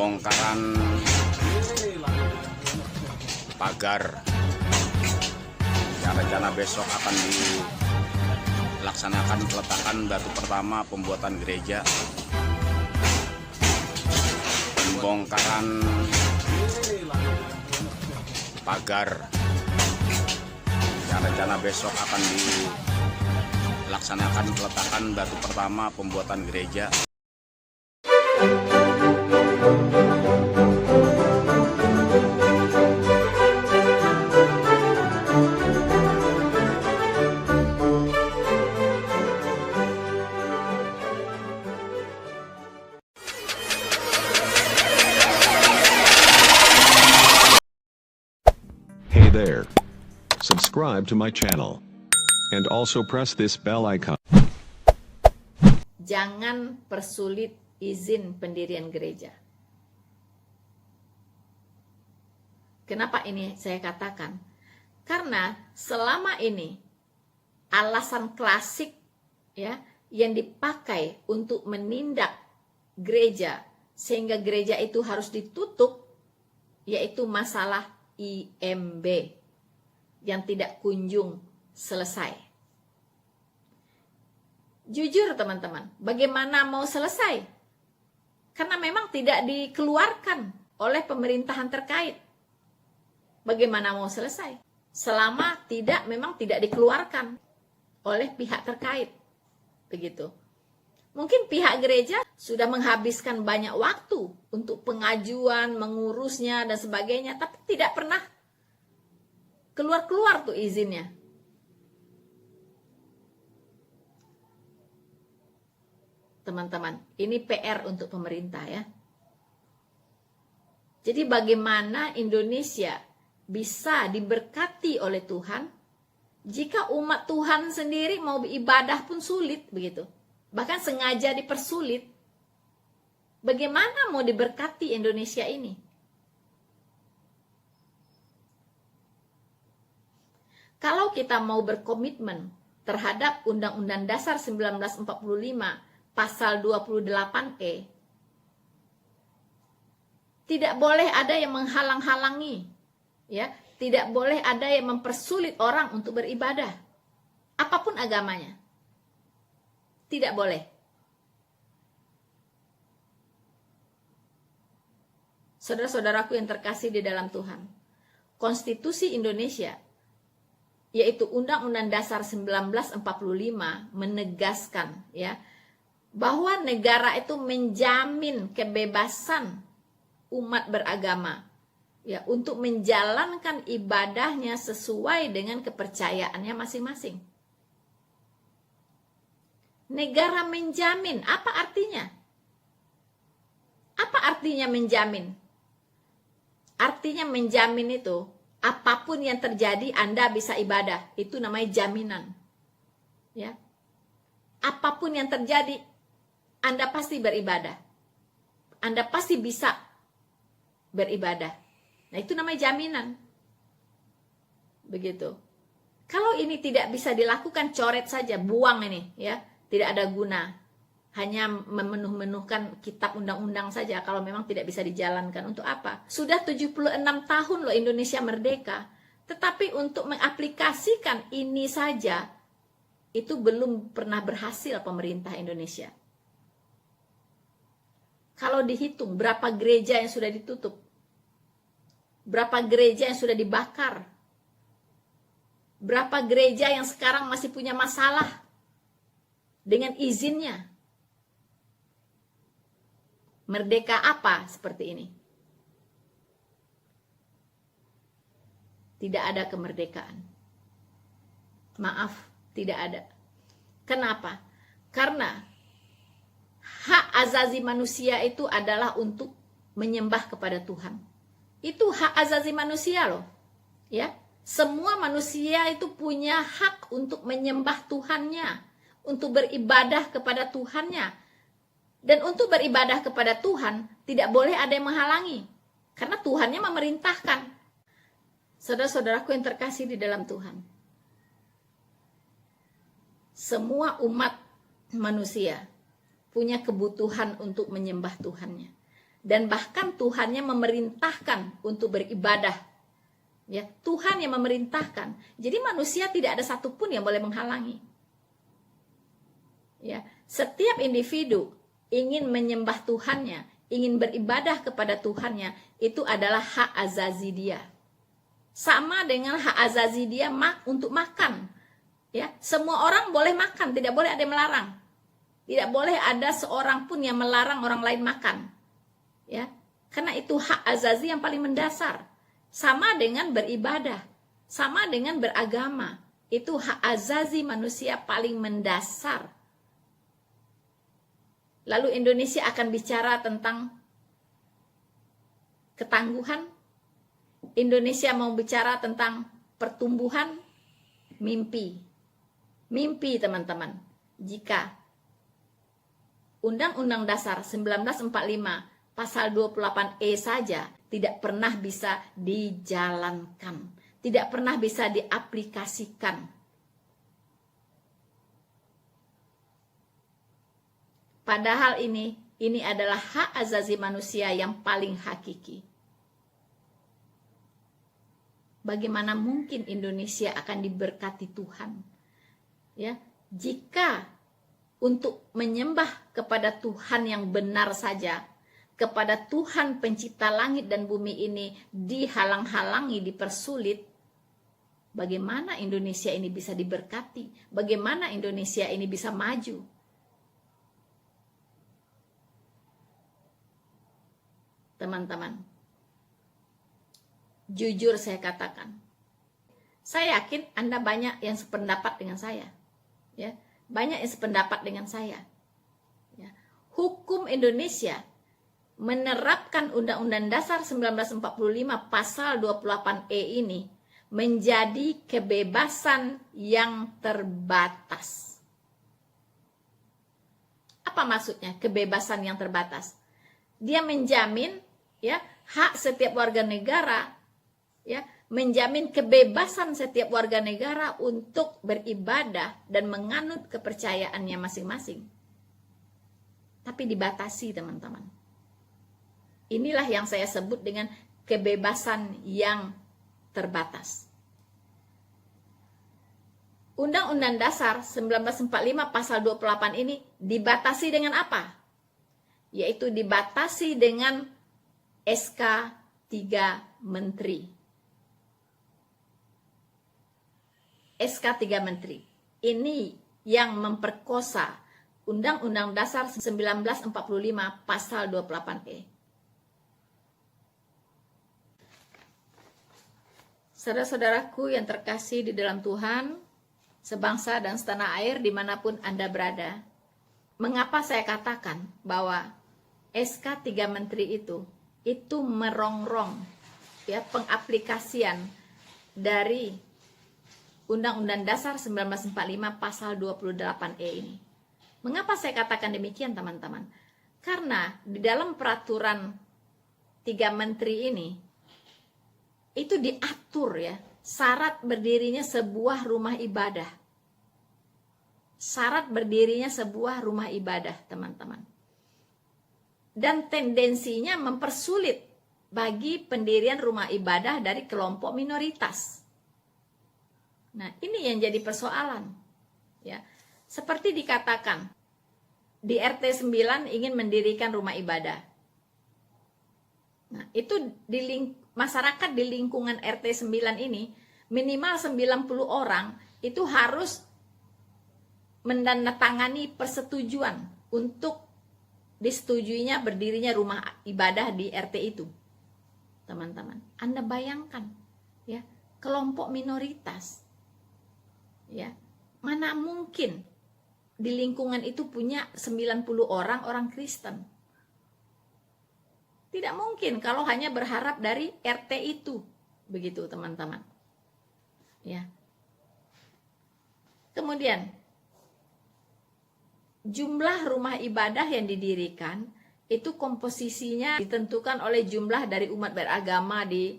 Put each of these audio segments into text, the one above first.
pembongkaran pagar. Rencana besok akan dilaksanakan peletakan batu pertama pembuatan gereja. Pembongkaran pagar. Rencana besok akan dilaksanakan peletakan batu pertama pembuatan gereja. Hey there. Subscribe to my channel. And also press this bell icon. Jangan persulit izin pendirian gereja. Kenapa ini saya katakan? Karena selama ini alasan klasik ya yang dipakai untuk menindak gereja sehingga gereja itu harus ditutup yaitu masalah IMB yang tidak kunjung selesai. Jujur teman-teman, bagaimana mau selesai? Karena memang tidak dikeluarkan oleh pemerintahan terkait. Bagaimana mau selesai? Selama memang tidak dikeluarkan oleh pihak terkait. Begitu. Mungkin pihak gereja sudah menghabiskan banyak waktu untuk pengajuan, mengurusnya dan sebagainya, tapi tidak pernah keluar-keluar tuh izinnya. Teman-teman, ini PR untuk pemerintah ya. Jadi bagaimana Indonesia bisa diberkati oleh Tuhan jika umat Tuhan sendiri mau beribadah pun sulit begitu. Bahkan sengaja dipersulit. Bagaimana mau diberkati Indonesia ini? Kalau kita mau berkomitmen terhadap Undang-Undang Dasar 1945 pasal 28E, tidak boleh ada yang menghalang-halangi, ya, tidak boleh ada yang mempersulit orang untuk beribadah, apapun agamanya, tidak boleh. Saudara-saudaraku yang terkasih di dalam Tuhan, Konstitusi Indonesia yaitu Undang-Undang Dasar 1945 menegaskan ya bahwa negara itu menjamin kebebasan umat beragama ya untuk menjalankan ibadahnya sesuai dengan kepercayaannya masing-masing. Negara menjamin, apa artinya? Apa artinya menjamin? Artinya menjamin itu apapun yang terjadi Anda bisa ibadah, itu namanya jaminan. Ya. Apapun yang terjadi Anda pasti beribadah. Anda pasti bisa beribadah. Nah, itu namanya jaminan. Begitu. Kalau ini tidak bisa dilakukan, coret saja, buang ini, ya. Tidak ada guna. Hanya memenuh-menuhkan kitab undang-undang saja kalau memang tidak bisa dijalankan. Untuk apa? Sudah 76 tahun loh Indonesia merdeka. Tetapi untuk mengaplikasikan ini saja, itu belum pernah berhasil pemerintah Indonesia. Kalau dihitung berapa gereja yang sudah ditutup, berapa gereja yang sudah dibakar, berapa gereja yang sekarang masih punya masalah dengan izinnya. Merdeka apa seperti ini? Tidak ada kemerdekaan. Maaf, tidak ada. Kenapa? Karena hak azazi manusia itu adalah untuk menyembah kepada Tuhan. Itu hak azazi manusia loh. Ya, semua manusia itu punya hak untuk menyembah Tuhannya, untuk beribadah kepada Tuhannya. Dan untuk beribadah kepada Tuhan tidak boleh ada yang menghalangi. Karena Tuhannya memerintahkan. Saudara-saudaraku yang terkasih di dalam Tuhan. Semua umat manusia punya kebutuhan untuk menyembah Tuhannya. dan bahkan Tuhannya memerintahkan untuk beribadah. Ya, Tuhan yang memerintahkan. Jadi manusia tidak ada satupun yang boleh menghalangi. Ya, setiap individu ingin menyembah Tuhannya, ingin beribadah kepada Tuhannya, itu adalah hak azazi dia. Sama dengan hak azazi dia untuk makan. Ya, semua orang boleh makan, tidak boleh ada yang melarang. Tidak boleh ada seorang pun yang melarang orang lain makan. Ya, karena itu hak azazi yang paling mendasar. Sama dengan beribadah, sama dengan beragama. Itu hak azazi manusia paling mendasar. Lalu Indonesia akan bicara tentang ketangguhan. Indonesia mau bicara tentang pertumbuhan, mimpi. Mimpi, teman-teman. Jika Undang-Undang Dasar 1945 pasal 28E saja tidak pernah bisa dijalankan, tidak pernah bisa diaplikasikan. Padahal ini adalah hak azazi manusia yang paling hakiki. Bagaimana mungkin Indonesia akan diberkati Tuhan? Ya, jika untuk menyembah kepada Tuhan yang benar saja, kepada Tuhan pencipta langit dan bumi ini dihalang-halangi, dipersulit, bagaimana Indonesia ini bisa diberkati? Bagaimana Indonesia ini bisa maju? Teman-teman, jujur saya katakan, saya yakin Anda banyak yang sependapat dengan saya. Ya, banyak yang sependapat dengan saya. Ya, hukum Indonesia menerapkan Undang-Undang Dasar 1945 pasal 28E ini menjadi kebebasan yang terbatas. Apa maksudnya kebebasan yang terbatas? Dia menjamin ya hak setiap warga negara, ya, menjamin kebebasan setiap warga negara untuk beribadah dan menganut kepercayaannya masing-masing. Tapi dibatasi, teman-teman. Inilah yang saya sebut dengan kebebasan yang terbatas. Undang-Undang Dasar 1945 pasal 28 ini dibatasi dengan apa? Yaitu dibatasi dengan SK 3 Menteri. SK 3 Menteri. Ini yang memperkosa Undang-Undang Dasar 1945 pasal 28E. Saudara-saudaraku yang terkasih di dalam Tuhan, sebangsa dan setanah air dimanapun Anda berada, mengapa saya katakan bahwa SK 3 Menteri itu merongrong ya pengaplikasian dari Undang-Undang Dasar 1945 pasal 28E ini. Mengapa saya katakan demikian, teman-teman? Karena di dalam peraturan 3 Menteri ini itu diatur ya syarat berdirinya sebuah rumah ibadah. Syarat berdirinya sebuah rumah ibadah, teman-teman. Dan tendensinya mempersulit bagi pendirian rumah ibadah dari kelompok minoritas. Nah, ini yang jadi persoalan. Ya. Seperti dikatakan, di RT 9 ingin mendirikan rumah ibadah. Nah, itu masyarakat di lingkungan RT 9 ini, minimal 90 orang itu harus menandatangani persetujuan untuk disetujuinya berdirinya rumah ibadah di RT itu. Teman-teman, Anda bayangkan ya, kelompok minoritas. Ya, mana mungkin di lingkungan itu punya 90 orang Kristen. Tidak mungkin kalau hanya berharap dari RT itu. Begitu, teman-teman. Ya. Kemudian jumlah rumah ibadah yang didirikan itu komposisinya ditentukan oleh jumlah dari umat beragama di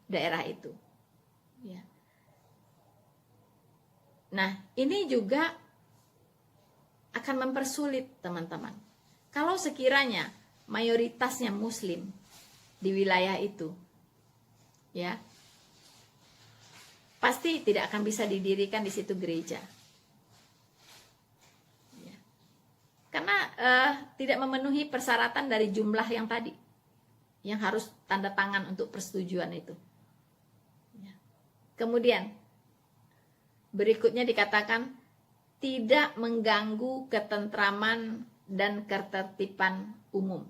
daerah itu. Ya. Nah, ini juga akan mempersulit, teman-teman. Kalau sekiranya mayoritasnya Muslim di wilayah itu, ya, pasti tidak akan bisa didirikan di situ gereja, ya. Karena tidak memenuhi persyaratan dari jumlah yang tadi, yang harus tanda tangan untuk persetujuan itu. Ya. Kemudian berikutnya dikatakan tidak mengganggu ketentraman dan ketertiban umum.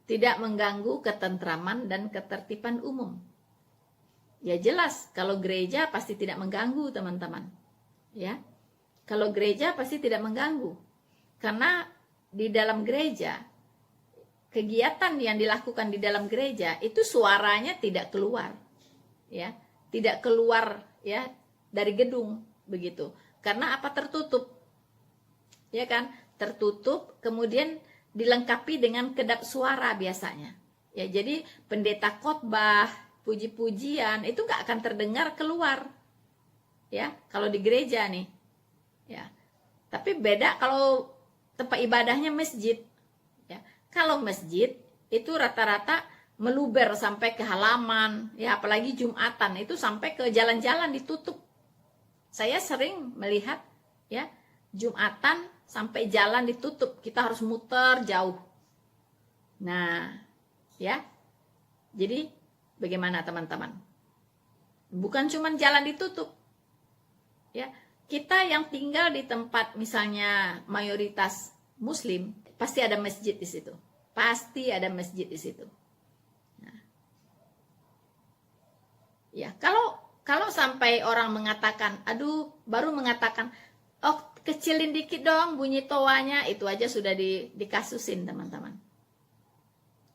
Tidak mengganggu ketentraman dan ketertiban umum. Ya jelas, kalau gereja pasti tidak mengganggu, teman-teman. Ya. Kalau gereja pasti tidak mengganggu. Karena di dalam gereja, kegiatan yang dilakukan di dalam gereja itu suaranya tidak keluar. Ya, tidak keluar ya dari gedung begitu. Karena apa? Tertutup. Ya kan? Tertutup, kemudian dilengkapi dengan kedap suara biasanya. Ya, jadi pendeta khotbah, puji-pujian itu nggak akan terdengar keluar. Ya, kalau di gereja nih. Ya. Tapi beda kalau tempat ibadahnya masjid. Ya. Kalau masjid itu rata-rata meluber sampai ke halaman, ya apalagi Jumatan itu sampai ke jalan-jalan ditutup. Saya sering melihat ya Jumatan sampai jalan ditutup, kita harus muter jauh. Nah, ya. Jadi bagaimana teman-teman? Bukan cuma jalan ditutup. Ya, kita yang tinggal di tempat misalnya mayoritas Muslim, pasti ada masjid di situ. Pasti ada masjid di situ. Nah. Ya, kalau sampai orang mengatakan, aduh, baru mengatakan, oh kecilin dikit dong bunyi toanya, itu aja sudah dikasusin teman-teman.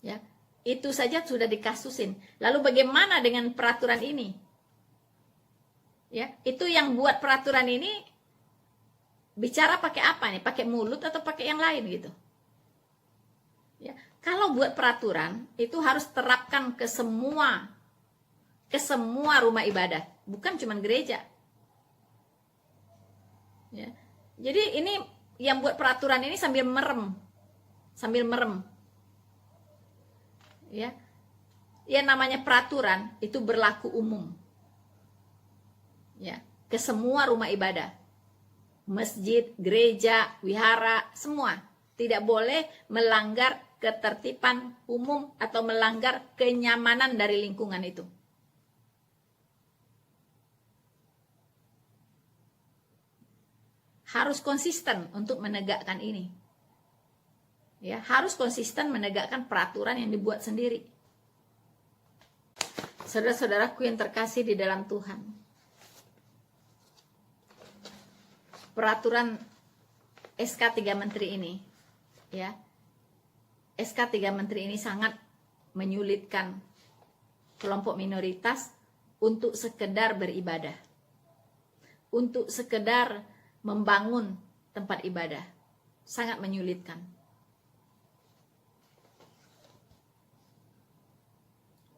Ya, itu saja sudah dikasusin. Lalu bagaimana dengan peraturan ini? Ya, itu yang buat peraturan ini bicara pakai apa nih? Pakai mulut atau pakai yang lain gitu? Ya, kalau buat peraturan itu harus terapkan ke semua rumah ibadah, bukan cuma gereja. Ya. Jadi ini yang buat peraturan ini sambil merem. Ya. Ya namanya peraturan itu berlaku umum. Ya, ke semua rumah ibadah. Masjid, gereja, wihara, semua tidak boleh melanggar ketertiban umum atau melanggar kenyamanan dari lingkungan itu. Harus konsisten untuk menegakkan ini. Ya, harus konsisten menegakkan peraturan yang dibuat sendiri. Saudara-saudaraku yang terkasih di dalam Tuhan. Peraturan SK 3 Menteri ini, ya. SK 3 Menteri ini sangat menyulitkan kelompok minoritas untuk sekedar beribadah. Untuk sekedar membangun tempat ibadah, sangat menyulitkan.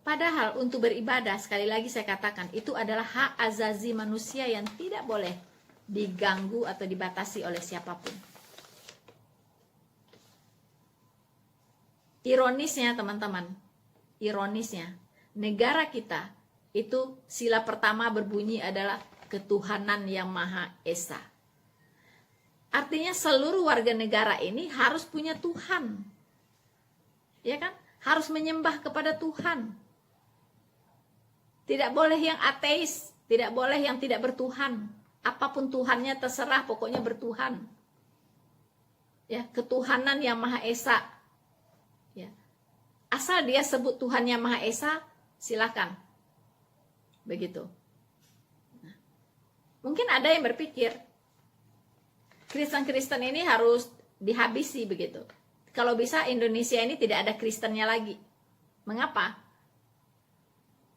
Padahal untuk beribadah, sekali lagi saya katakan, itu adalah hak azazi manusia yang tidak boleh diganggu atau dibatasi oleh siapapun. Ironisnya teman-teman, ironisnya, negara kita itu sila pertama berbunyi adalah ketuhanan yang Maha Esa. Artinya seluruh warga negara ini harus punya Tuhan. Ya kan? Harus menyembah kepada Tuhan. Tidak boleh yang ateis, tidak boleh yang tidak bertuhan. Apapun Tuhannya terserah, pokoknya bertuhan. Ya, ketuhanan yang Maha Esa. Ya. Asal dia sebut Tuhan yang Maha Esa, silakan. Begitu. Nah, mungkin ada yang berpikir, Kristen-Kristen ini harus dihabisi begitu. Kalau bisa Indonesia ini tidak ada Kristennya lagi. Mengapa?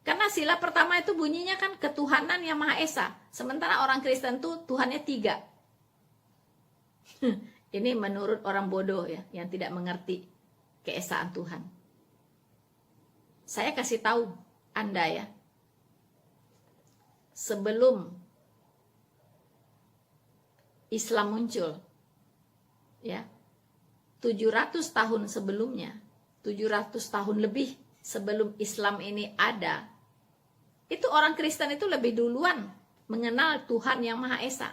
Karena sila pertama itu bunyinya kan ketuhanan yang Maha Esa. Sementara orang Kristen tuh Tuhannya 3. Ini menurut orang bodoh ya, yang tidak mengerti keesaan Tuhan. Saya kasih tahu Anda ya. Sebelum Islam muncul, ya, 700 tahun sebelumnya, 700 tahun lebih sebelum Islam ini ada, itu orang Kristen itu lebih duluan mengenal Tuhan yang Maha Esa.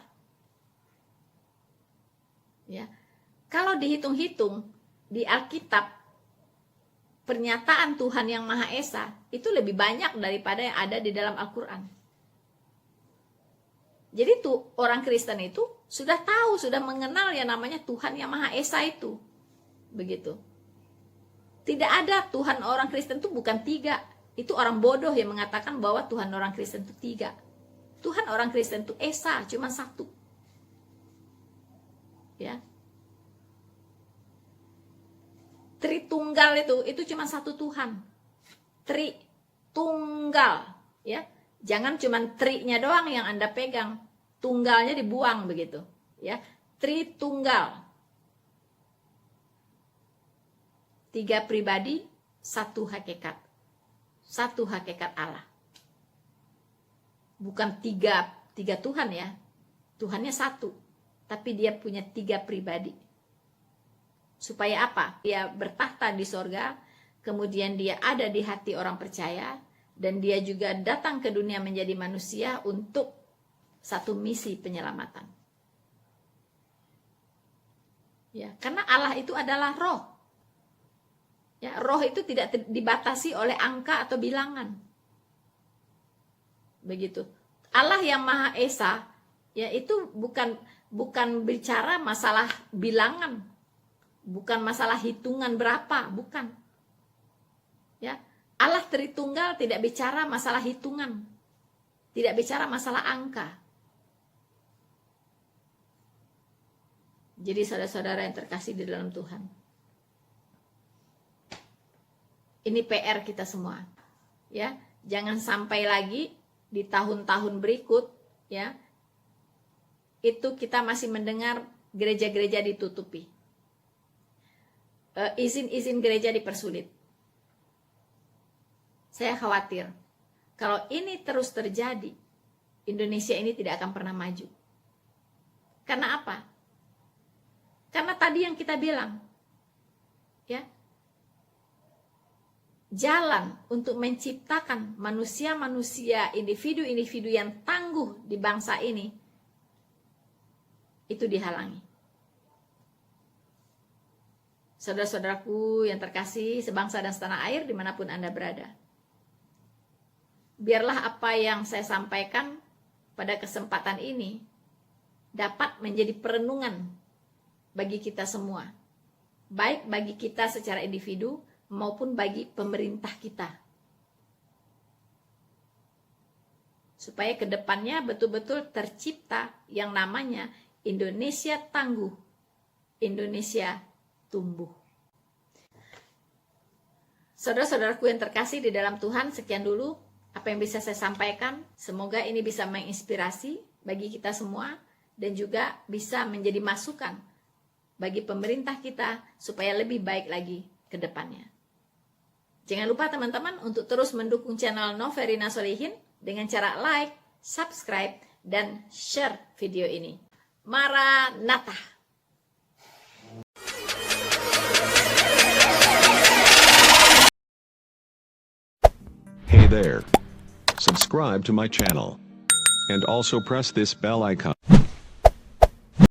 Ya. Kalau dihitung-hitung di Alkitab, pernyataan Tuhan yang Maha Esa itu lebih banyak daripada yang ada di dalam Al-Quran. Jadi tuh orang Kristen itu sudah tahu, sudah mengenal yang namanya Tuhan yang Maha Esa itu. Begitu. Tidak ada Tuhan orang Kristen itu bukan 3. Itu orang bodoh yang mengatakan bahwa Tuhan orang Kristen itu 3. Tuhan orang Kristen itu Esa, cuma 1. Ya. Tritunggal itu cuma 1 Tuhan. Tritunggal, ya. Jangan cuma tri-nya doang yang Anda pegang, tunggalnya dibuang begitu, ya. Tritunggal. 3 pribadi, 1 hakikat. 1 hakikat Allah. Bukan 3 Tuhan ya. Tuhannya 1, tapi dia punya 3 pribadi. Supaya apa? Dia bertahta di sorga, kemudian dia ada di hati orang percaya, dan dia juga datang ke dunia menjadi manusia untuk satu misi penyelamatan. Ya, karena Allah itu adalah roh. Ya, roh itu tidak dibatasi oleh angka atau bilangan. Begitu. Allah yang Maha Esa, ya itu bukan bicara masalah bilangan. Bukan masalah hitungan berapa, bukan. Ya, Allah Tritunggal tidak bicara masalah hitungan. Tidak bicara masalah angka. Jadi saudara-saudara yang terkasih di dalam Tuhan, ini PR kita semua. Ya, jangan sampai lagi di tahun-tahun berikut, ya, itu kita masih mendengar gereja-gereja ditutupi. Izin-izin gereja dipersulit. Saya khawatir kalau ini terus terjadi, Indonesia ini tidak akan pernah maju. Karena apa? Karena tadi yang kita bilang, ya, jalan untuk menciptakan manusia-manusia, individu-individu yang tangguh di bangsa ini, itu dihalangi. Saudara-saudaraku yang terkasih, sebangsa dan setanah air dimanapun Anda berada, biarlah apa yang saya sampaikan pada kesempatan ini dapat menjadi perenungan bagi kita semua, baik bagi kita secara individu maupun bagi pemerintah kita, supaya kedepannya betul-betul tercipta yang namanya Indonesia tangguh, Indonesia tumbuh. Saudara-saudaraku yang terkasih di dalam Tuhan, sekian dulu apa yang bisa saya sampaikan. Semoga ini bisa menginspirasi bagi kita semua dan juga bisa menjadi masukan bagi pemerintah kita supaya lebih baik lagi ke depannya. Jangan lupa teman-teman untuk terus mendukung channel Noverina Solihin dengan cara like, subscribe, dan share video ini. Maranatha! Hey there. Subscribe to my channel. And also press this bell icon.